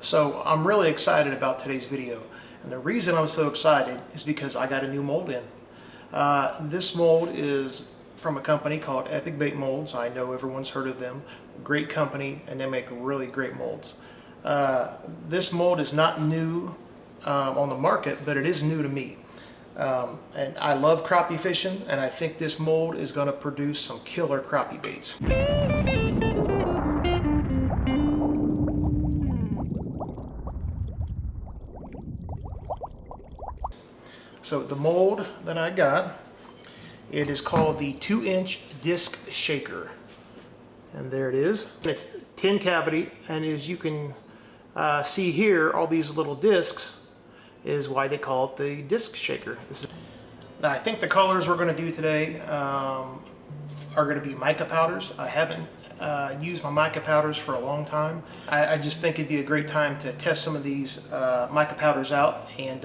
So I'm really excited about today's video, and the reason I'm so excited is because I got a new mold in. This mold is from a company called Epic Bait Molds. I know everyone's heard of them. Great company, and they make really great molds. This mold is not new on the market, but it is new to me. And I love crappie fishing, and I think this mold is going to produce some killer crappie baits. So the mold that I got, it is called the 2-inch disc shaker. And there it is. It's 10 cavity, and as you can see here, all these little discs is why they call it the disc shaker. Now I think the colors we're going to do today are going to be mica powders. I haven't used my mica powders for a long time. I just think it'd be a great time to test some of these mica powders out and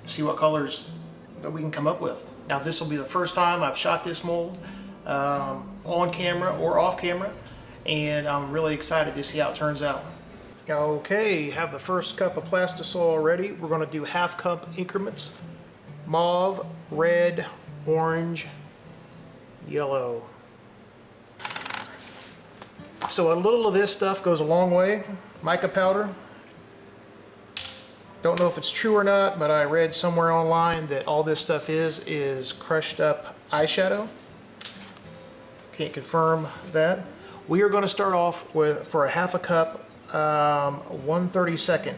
see what colors that we can come up with. Now this will be the first time I've shot this mold on camera or off camera, and I'm really excited to see how it turns out. Okay, have the first cup of plastisol ready. We're going to do half cup increments: mauve, red, orange, yellow. So a little of this stuff goes a long way. Mica powder. Don't know if it's true or not, but I read somewhere online that all this stuff is crushed up eyeshadow. Can't confirm that. We are going to start off with, for a half a cup, 1/32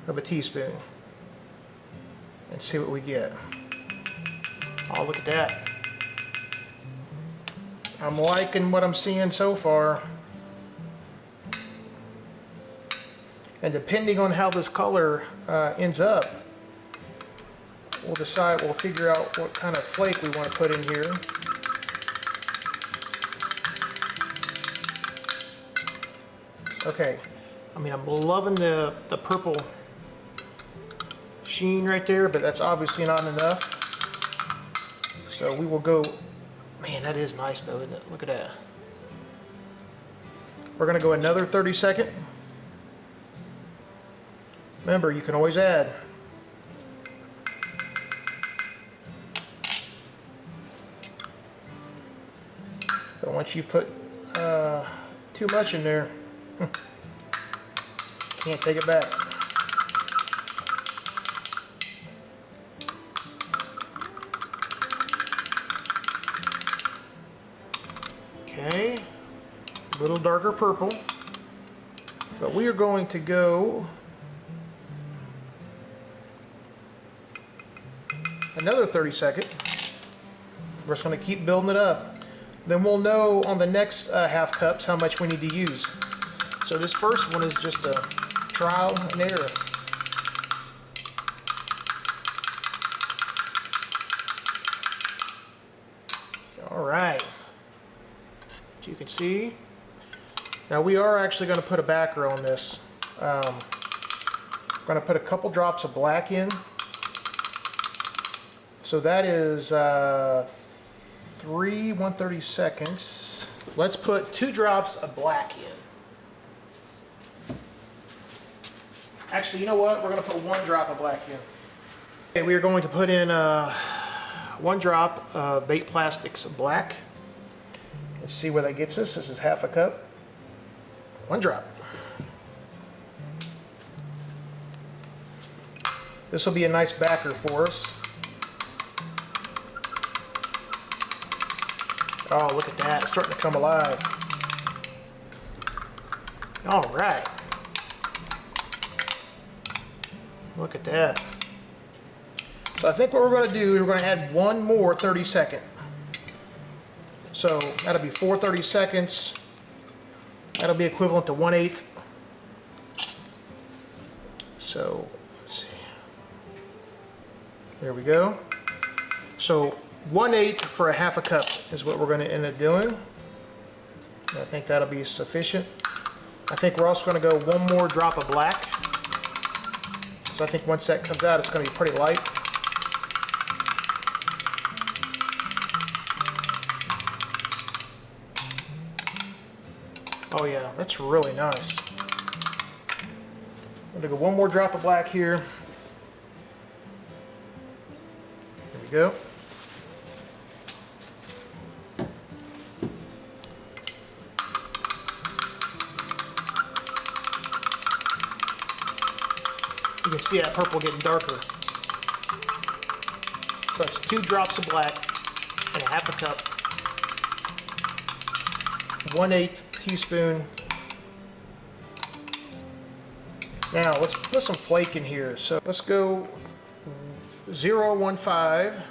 of a teaspoon, and see what we get. Oh, look at that. I'm liking what I'm seeing so far. And depending on how this color ends up, we'll figure out what kind of flake we want to put in here. Okay, I mean, I'm loving the purple sheen right there, but that's obviously not enough. So we will go, man, that is nice though, isn't it? Look at that. We're gonna go another 32nd. Remember, you can always add. But once you've put too much in there, can't take it back. Okay, a little darker purple, but we are going to go another 32nd. We're just going to keep building it up. Then we'll know on the next half cups how much we need to use. So this first one is just a trial and error. All right. As you can see, now we are actually going to put a backer on this. I'm going to put a couple drops of black in. So that is 3 1/32. Let's put 2 drops of black in. Actually, you know what? We're going to put 1 drop of black in. Okay, we are going to put in 1 drop of Bait Plastics black. Let's see where that gets us. This is half a cup. 1 drop. This will be a nice backer for us. Oh, look at that. It's starting to come alive. All right. Look at that. So I think what we're going to do is we're going to add 1 more 32nd. So that'll be 4 32nds. That'll be equivalent to 1/8. So let's see. There we go. So 1/8 for a half a cup is what we're going to end up doing. I think that'll be sufficient. I think we're also going to go 1 more drop of black. So I think once that comes out, it's going to be pretty light. Oh yeah, that's really nice. I'm gonna go one more drop of black here. There we go. You can see that purple getting darker. So that's 2 drops of black and a half a cup. 1/8 teaspoon. Now let's put some flake in here. So let's go 0.15.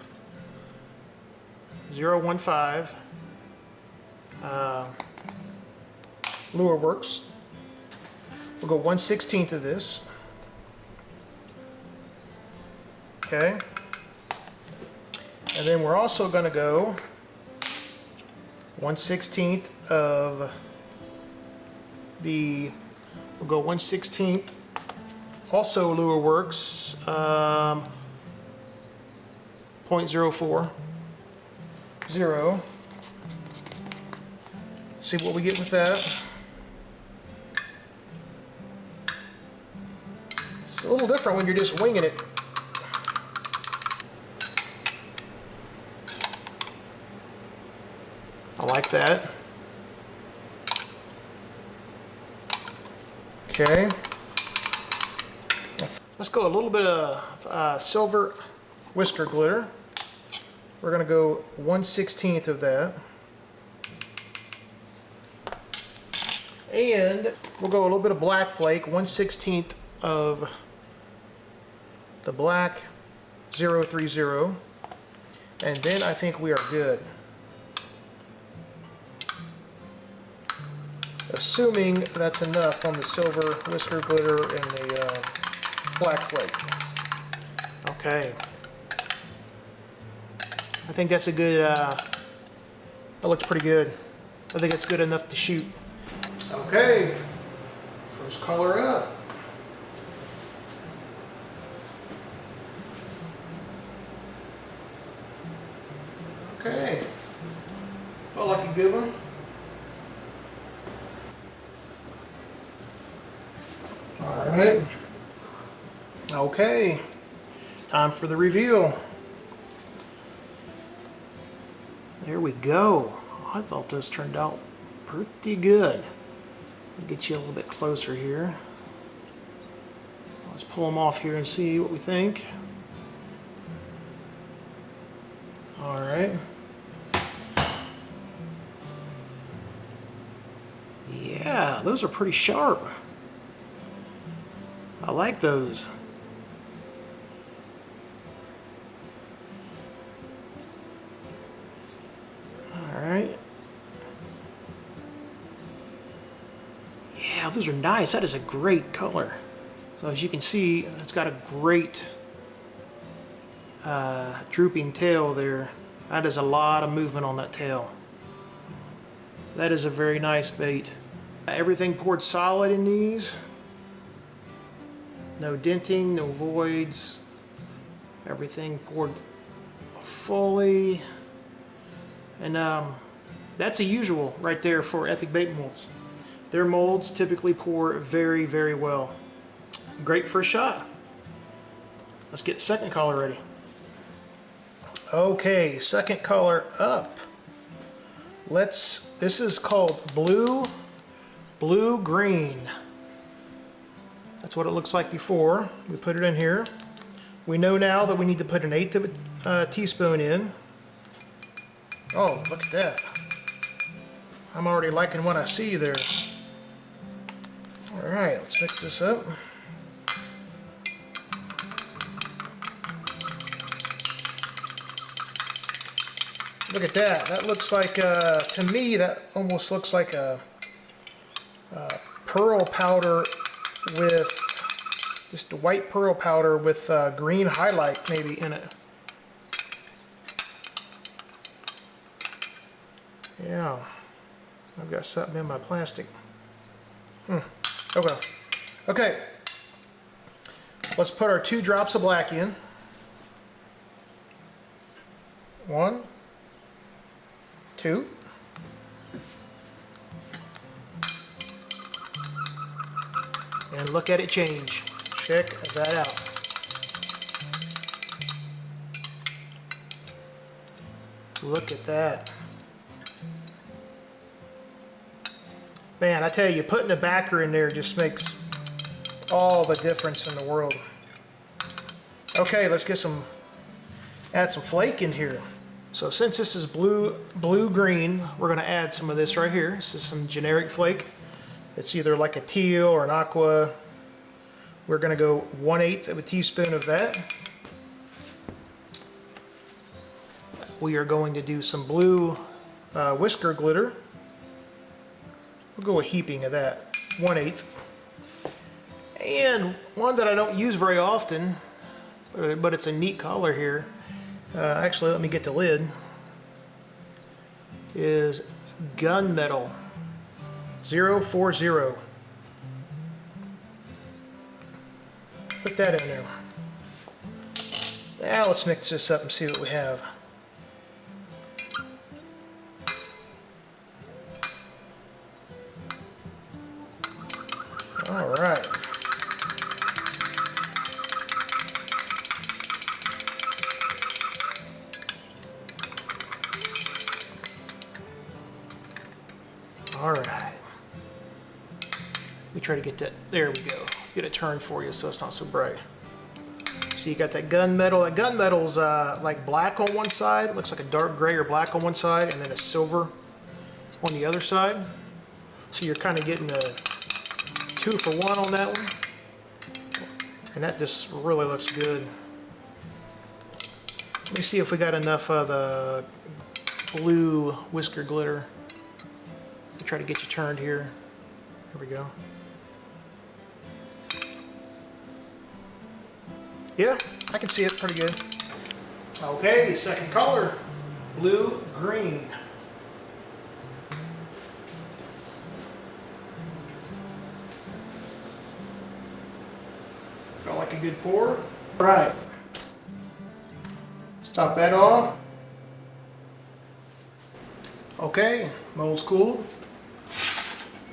0.15. Lureworks. We'll go 1/16 of this. Okay. And then we're also going to go 1/16 of the, we'll go 1/16 also Lureworks, 0.040. See what we get with that. It's a little different when you're just winging it. I like that. Okay. Let's go a little bit of silver whisker glitter. We're going to go 1/16 of that. And we'll go a little bit of black flake, 1/16 of the black 030. And then I think we are good. Assuming that's enough on the silver whisker glitter and the black flake. Okay. I think that's a good, that looks pretty good. I think it's good enough to shoot. Okay, first color up. Okay, felt like a good one. All right. Okay, time for the reveal. There we go. I thought those turned out pretty good. Let me get you a little bit closer here. Let's pull them off here and see what we think. All right. Yeah, those are pretty sharp. I like those. All right. Yeah, those are nice. That is a great color. So as you can see, it's got a great drooping tail there. That is a lot of movement on that tail. That is a very nice bait. Everything poured solid in these. No denting, no voids. Everything poured fully. And that's a usual right there for Epic bait molds. Their molds typically pour very, very well. Great first shot. Let's get the second color ready. Okay, second color up. This is called blue green. That's what it looks like before we put it in here. We know now that we need to put 1/8 of a teaspoon in. Oh, look at that. I'm already liking what I see there. All right, let's mix this up. Look at that. That looks like, to me, that almost looks like a pearl powder with just a white pearl powder with green highlight maybe in it. Yeah, I've got something in my plastic. Okay. Okay. Let's put our 2 drops of black in. 1, 2. And look at it change. Check that out. Look at that. Man, I tell you, putting the backer in there just makes all the difference in the world. Okay, let's add some flake in here. So since this is blue-green, we're gonna add some of this right here. This is some generic flake. It's either like a teal or an aqua. We're gonna go 1/8 of a teaspoon of that. We are going to do some blue whisker glitter. We'll go a heaping of that, 1/8. And one that I don't use very often, but it's a neat color here. Actually, let me get the lid. Is gunmetal 040. Put that in there. Now let's mix this up and see what we have. All right. All right. We try to get that. There we go. Get it turned for you so it's not so bright. So you got that gunmetal. That gunmetal's like black on one side. Looks like a dark gray or black on one side, and then a silver on the other side. So you're kind of getting a 2-for-1 on that one. And that just really looks good. Let me see if we got enough of the blue whisker glitter. Try to get you turned here. Here we go. Yeah, I can see it pretty good. Okay, second color, blue-green. Felt like a good pour. All right, let's top that off. Okay, mold's cooled.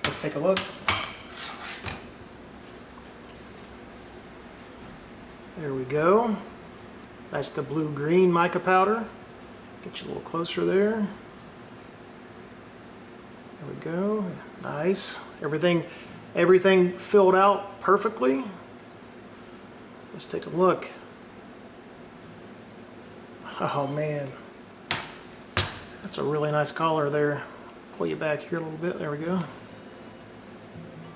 Let's take a look. There we go. That's the blue-green mica powder. Get you a little closer there. There we go. Nice. Everything filled out perfectly. Let's take a look. Oh man. That's a really nice color there. Pull you back here a little bit. There we go.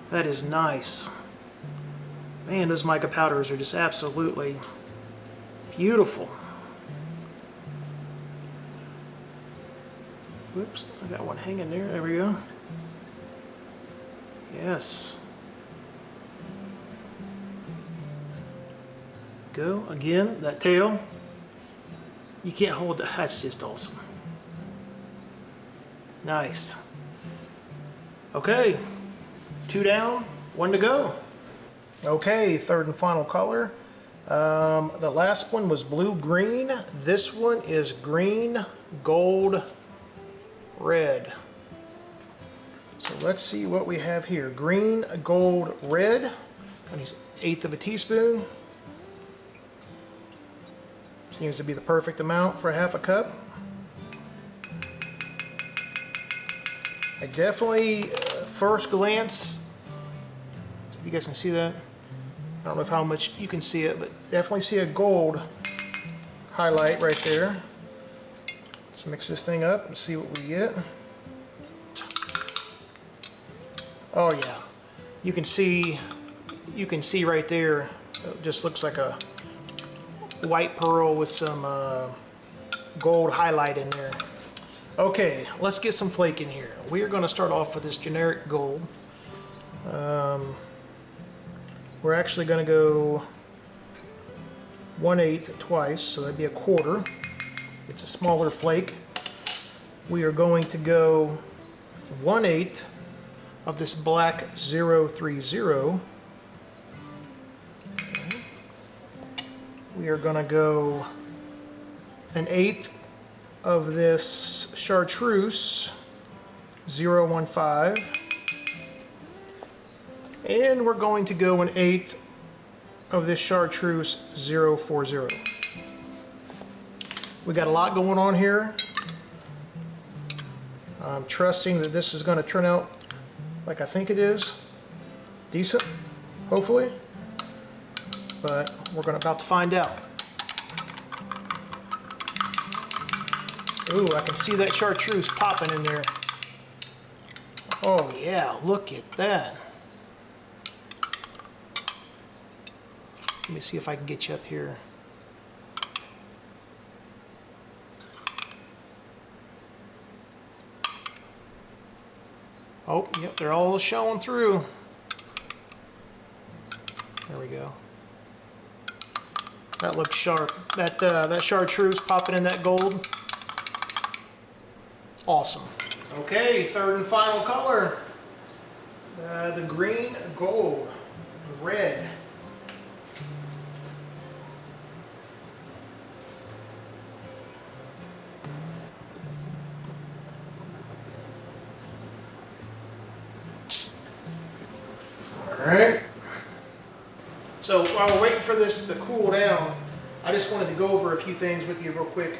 That is nice. Man, those mica powders are just absolutely beautiful. Whoops, I got one hanging there. There we go. Yes. Go again, that tail. You can't hold that. That's just awesome. Nice. Okay, 2 down, 1 to go. Okay, third and final color. The last one was blue-green. This one is green, gold, red. So let's see what we have here. Green, gold, red. I use 1/8 of a teaspoon. Seems to be the perfect amount for 1/2 cup. I definitely, first glance, so if you guys can see that, I don't know how much you can see it, but definitely see a gold highlight right there. Let's mix this thing up and see what we get. Oh yeah, you can see right there, it just looks like a white pearl with some gold highlight in there. Okay, let's get some flake in here. We are going to start off with this generic gold. We're actually going to go 1/8 twice, so that'd be 1/4. It's a smaller flake. We are going to go 1/8 of this black 030. We are going to go 1/8 of this chartreuse 015. And we're going to go 1/8 of this chartreuse 040. We got a lot going on here. I'm trusting that this is going to turn out like I think it is. Decent, hopefully. But we're about to find out. Ooh, I can see that chartreuse popping in there. Oh yeah, look at that. Let me see if I can get you up here. Oh, yep, they're all showing through. There we go. That looks sharp. That chartreuse popping in that gold. Awesome. Okay, third and final color. The green gold. Red. Alright. So while we're waiting for this to cool down, I just wanted to go over a few things with you real quick.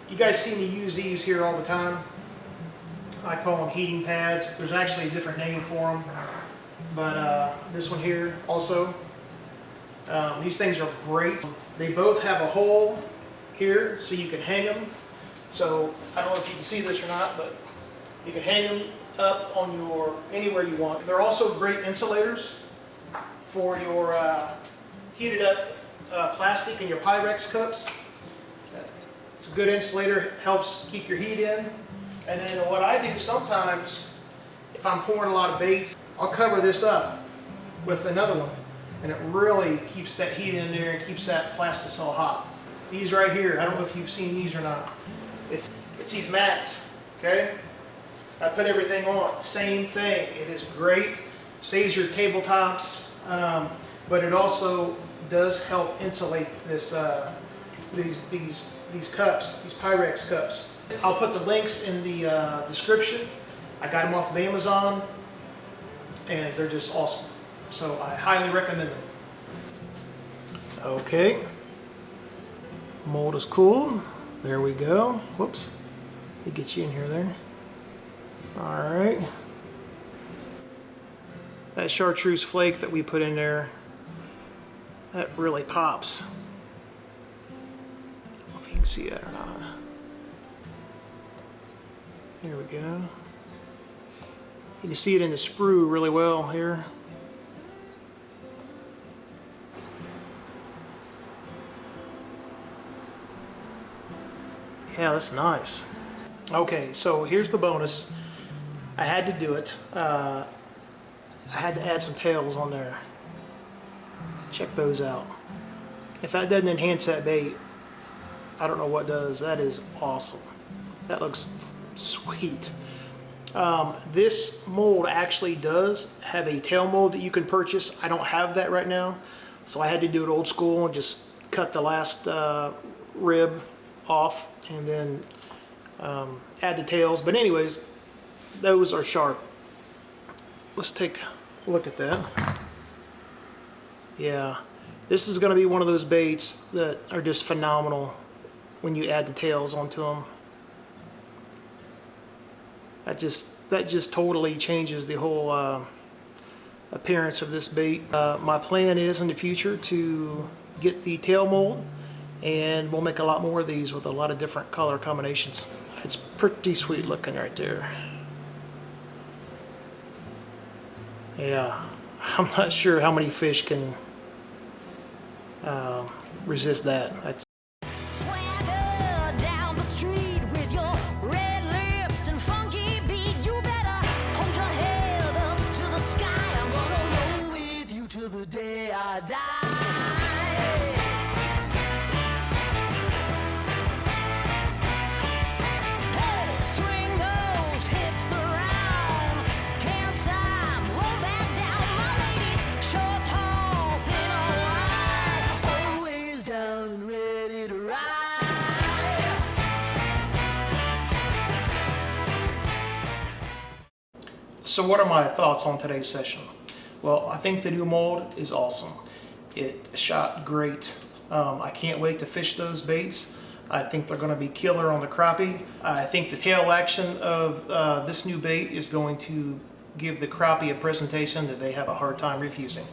You guys see me use these here all the time. I call them heating pads. There's actually a different name for them. But this one here also. These things are great. They both have a hole here so you can hang them. So I don't know if you can see this or not, but you can hang them up on your anywhere you want. They're also great insulators for your heated up plastic and your Pyrex cups. It's a good insulator, helps keep your heat in. And then what I do sometimes, if I'm pouring a lot of baits, I'll cover this up with another one, and it really keeps that heat in there and keeps that plastisol hot. These right here, I don't know if you've seen these or not. It's these mats, okay? I put everything on, same thing. It is great, saves your tabletops, but it also does help insulate this these cups, these Pyrex cups. I'll put the links in the description. I got them off of Amazon, and they're just awesome. So I highly recommend them. Okay, mold is cool. There we go. Whoops, let me get you in here there. All right. That chartreuse flake that we put in there, that really pops. I don't know if you can see that or not. Here we go. You can see it in the sprue really well here. Yeah, that's nice. Okay, so here's the bonus. I had to do it. I had to add some tails on there. Check those out. If that doesn't enhance that bait, I don't know what does. That is awesome. That looks sweet. This mold actually does have a tail mold that you can purchase. I don't have that right now, so I had to do it old school and just cut the last rib off and then add the tails. But anyways, those are sharp. Let's take a look at that. Yeah, this is going to be one of those baits that are just phenomenal when you add the tails onto them. That just totally changes the whole appearance of this bait. My plan is in the future to get the tail mold, and we'll make a lot more of these with a lot of different color combinations. It's pretty sweet looking right there. Yeah, I'm not sure how many fish can resist that. So what are my thoughts on today's session? Well, I think the new mold is awesome. It shot great. I can't wait to fish those baits. I think they're going to be killer on the crappie. I think the tail action of this new bait is going to give the crappie a presentation that they have a hard time refusing.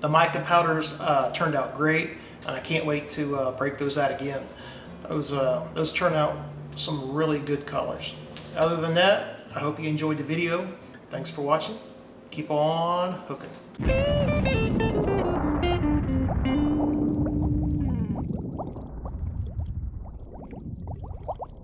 The mica powders turned out great, and I can't wait to break those out again. Those turn out some really good colors. Other than that, I hope you enjoyed the video. Thanks for watching. Keep on hooking.